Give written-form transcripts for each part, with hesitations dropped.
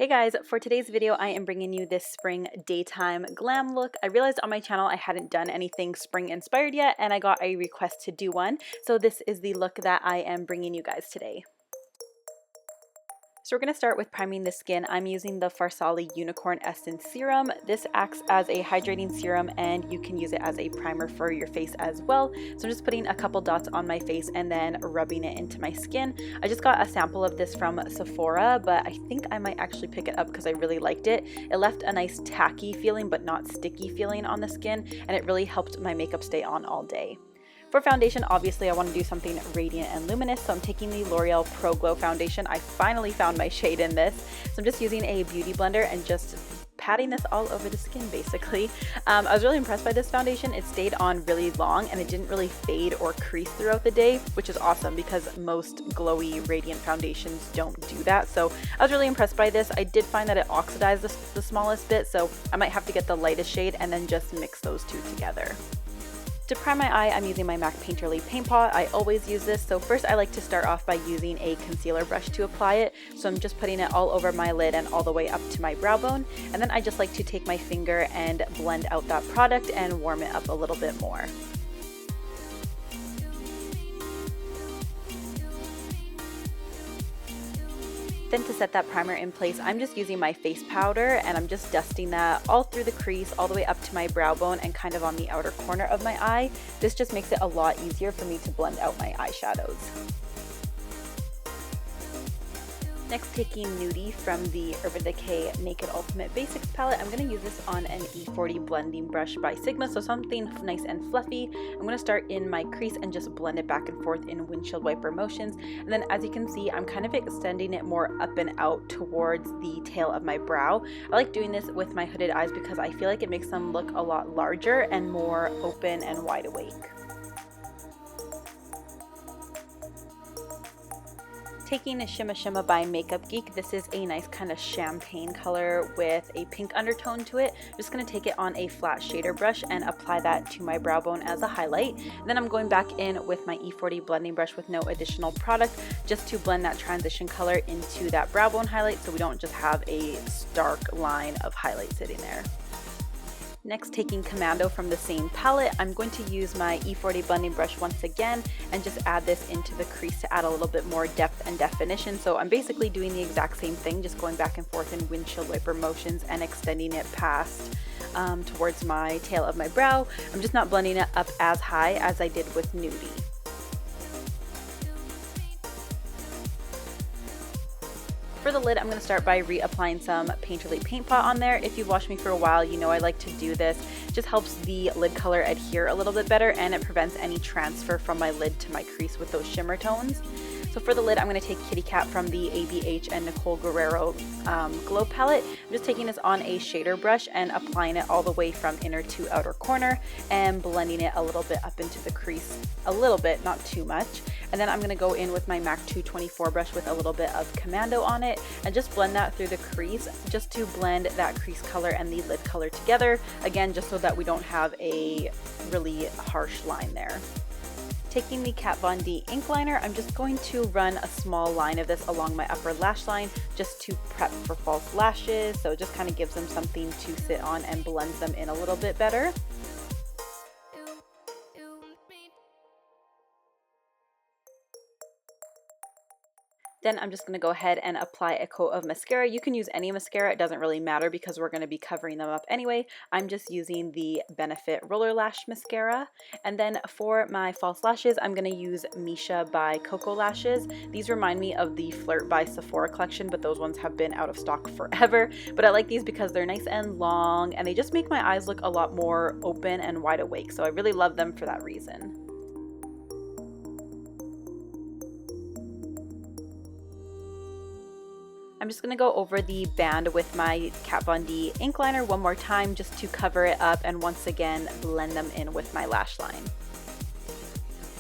Hey guys, for today's video I am bringing you this spring daytime glam look. I realized on my channel I hadn't done anything spring inspired yet and I got a request to do one. So this is the look that I am bringing you guys today. So we're going to start with priming the skin. I'm using the Farsali Unicorn Essence Serum. This acts as a hydrating serum and you can use it as a primer for your face as well. So I'm just putting a couple dots on my face and then rubbing it into my skin. I just got a sample of this from Sephora, but I think I might actually pick it up because I really liked it. It left a nice tacky feeling but not sticky feeling on the skin, and it really helped my makeup stay on all day. For foundation, obviously I want to do something radiant and luminous, so I'm taking the L'Oreal Pro Glow foundation. I finally found my shade in this, so I'm just using a beauty blender and just patting this all over the skin basically. I was really impressed by this foundation. It stayed on really long and it didn't really fade or crease throughout the day, which is awesome because most glowy radiant foundations don't do that. So I was really impressed by this. I did find that it oxidized the smallest bit, so I might have to get the lightest shade and then just mix those two together. To prime my eye, I'm using my MAC Painterly Paint Pot. I always use this. So first I like to start off by using a concealer brush to apply it. So I'm just putting it all over my lid and all the way up to my brow bone. And then I just like to take my finger and blend out that product and warm it up a little bit more. Then to set that primer in place, I'm just using my face powder and I'm just dusting that all through the crease, all the way up to my brow bone and kind of on the outer corner of my eye. This just makes it a lot easier for me to blend out my eyeshadows. Next, taking Nudie from the Urban Decay Naked Ultimate Basics palette, I'm going to use this on an E40 blending brush by Sigma, so something nice and fluffy. I'm going to start in my crease and just blend it back and forth in windshield wiper motions. And then as you can see, I'm kind of extending it more up and out towards the tail of my brow. I like doing this with my hooded eyes because I feel like it makes them look a lot larger and more open and wide awake. Taking a Shimma by Makeup Geek, this is a nice kind of champagne color with a pink undertone to it. I'm just going to take it on a flat shader brush and apply that to my brow bone as a highlight. And then I'm going back in with my E40 blending brush with no additional product just to blend that transition color into that brow bone highlight so we don't just have a stark line of highlight sitting there. Next, taking Commando from the same palette, I'm going to use my E40 blending brush once again and just add this into the crease to add a little bit more depth and definition. So I'm basically doing the exact same thing, just going back and forth in windshield wiper motions and extending it past towards my tail of my brow. I'm just not blending it up as high as I did with Nudie. For the lid, I'm going to start by reapplying some Painterly Paint Pot on there. If you've watched me for a while, you know I like to do this. It just helps the lid color adhere a little bit better and it prevents any transfer from my lid to my crease with those shimmer tones. So for the lid, I'm going to take Kitty Cat from the ABH and Nicole Guerriero Glow Palette. I'm just taking this on a shader brush and applying it all the way from inner to outer corner and blending it a little bit up into the crease. A little bit, not too much. And then I'm going to go in with my MAC 224 brush with a little bit of Commando on it and just blend that through the crease just to blend that crease color and the lid color together. Again, just so that we don't have a really harsh line there. Taking the Kat Von D ink liner, I'm just going to run a small line of this along my upper lash line just to prep for false lashes. So it just kind of gives them something to sit on and blends them in a little bit better. Then I'm just going to go ahead and apply a coat of mascara. You can use any mascara, it doesn't really matter because we're going to be covering them up anyway. I'm just using the Benefit Roller Lash Mascara. And then for my false lashes, I'm going to use Misha by KoKo lashes. These remind me of the Flirt by Sephora collection, but those ones have been out of stock forever. But I like these because they're nice and long and they just make my eyes look a lot more open and wide awake. So I really love them for that reason. I'm just going to go over the band with my Kat Von D ink liner one more time just to cover it up and once again blend them in with my lash line.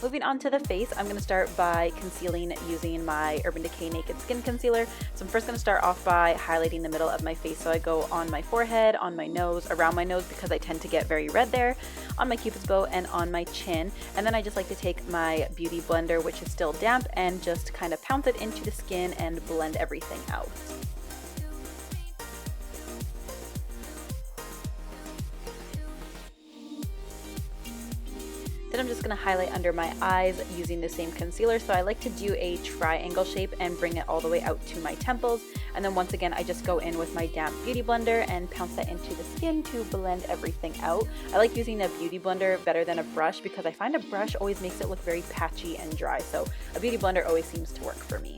Moving on to the face, I'm going to start by concealing using my Urban Decay Naked Skin Concealer. So I'm first going to start off by highlighting the middle of my face. So I go on my forehead, on my nose, around my nose because I tend to get very red there, on my cupid's bow, and on my chin. And then I just like to take my beauty blender, which is still damp, and just kind of pounce it into the skin and blend everything out. Then I'm just going to highlight under my eyes using the same concealer. So I like to do a triangle shape and bring it all the way out to my temples. And then once again, I just go in with my damp beauty blender and pounce that into the skin to blend everything out. I like using a beauty blender better than a brush because I find a brush always makes it look very patchy and dry. So a beauty blender always seems to work for me.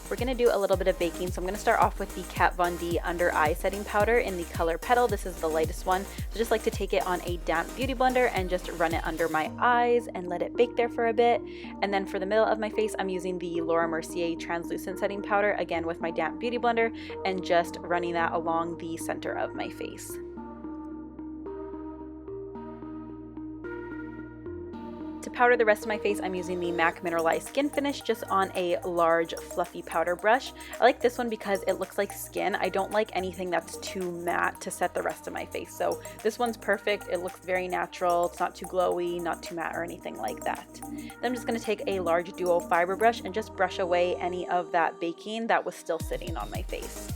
We're going to do a little bit of baking, so I'm going to start off with the Kat Von D under eye setting powder in the color Petal. This is the lightest one, so just like to take it on a damp beauty blender and just run it under my eyes and let it bake there for a bit. And then for the middle of my face, I'm using the Laura Mercier translucent setting powder, again with my damp beauty blender, and just running that along the center of my face. To powder the rest of my face, I'm using the MAC Mineralize Skin Finish just on a large fluffy powder brush. I like this one because it looks like skin. I don't like anything that's too matte to set the rest of my face. So this one's perfect. It looks very natural. It's not too glowy, not too matte or anything like that. Then I'm just going to take a large duo fiber brush and just brush away any of that baking that was still sitting on my face.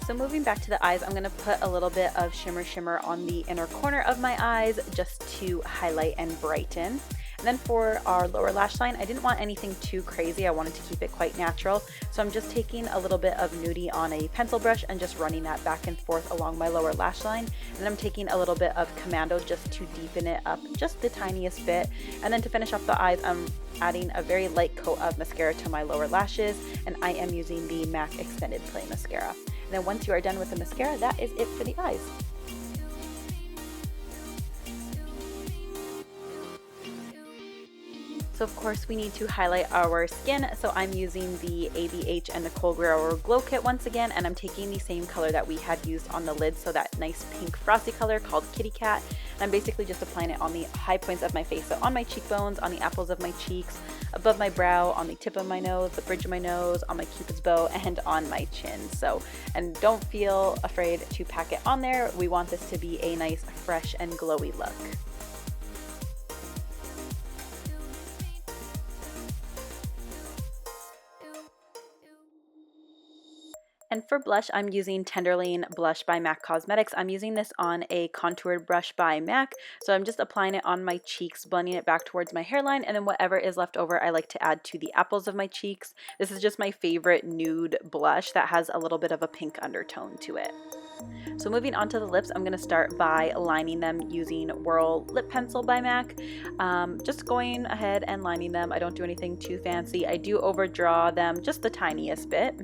So moving back to the eyes, I'm going to put a little bit of shimmer on the inner corner of my eyes just to highlight and brighten. And then for our lower lash line, I didn't want anything too crazy. I wanted to keep it quite natural. So I'm just taking a little bit of nudie on a pencil brush and just running that back and forth along my lower lash line. And then I'm taking a little bit of Commando just to deepen it up just the tiniest bit. And then to finish off the eyes, I'm adding a very light coat of mascara to my lower lashes. And I am using the MAC Extended Play Mascara. And then once you are done with the mascara, that is it for the eyes. So of course we need to highlight our skin, so I'm using the ABH and Nicole Guerriero Glow Kit once again, and I'm taking the same color that we had used on the lid, so that nice pink frosty color called Kitty Cat. And I'm basically just applying it on the high points of my face, so on my cheekbones, on the apples of my cheeks, above my brow, on the tip of my nose, the bridge of my nose, on my cupid's bow, and on my chin. So, and don't feel afraid to pack it on there. We want this to be a nice, fresh, and glowy look. And for blush, I'm using Tenderling Blush by MAC Cosmetics. I'm using this on a contoured brush by MAC. So I'm just applying it on my cheeks, blending it back towards my hairline, and then whatever is left over, I like to add to the apples of my cheeks. This is just my favorite nude blush that has a little bit of a pink undertone to it. So moving on to the lips, I'm going to start by lining them using Whirl Lip Pencil by MAC. Just going ahead and lining them. I don't do anything too fancy. I do overdraw them just the tiniest bit.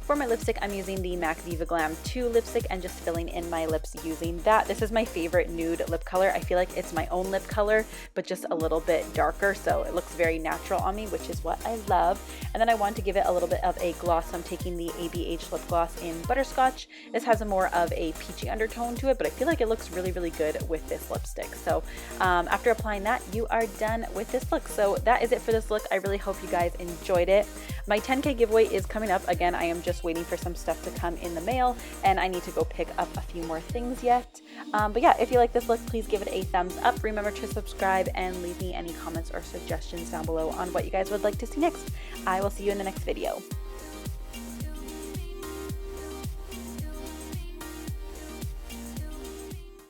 For my lipstick, I'm using the MAC Viva Glam 2 lipstick and just filling in my lips using that. This is my favorite nude lip color. I feel like it's my own lip color, but just a little bit darker, so it looks very natural on me, which is what I love. And then I want to give it a little bit of a gloss, so I'm taking the ABH Lipgloss in Butterscotch. This has a more of a peachy undertone to it, but I feel like it looks really, really good with this lipstick. So after applying that, you are done with this look. So that is it for this look. I really hope you guys enjoyed it. My 10K giveaway is coming up. Again, I am just waiting for some stuff to come in the mail, and I need to go pick up a few more things yet. But yeah, if you like this look, please give it a thumbs up. Remember to subscribe and leave me any comments or suggestions down below on what you guys would like to see next. I will see you in the next video.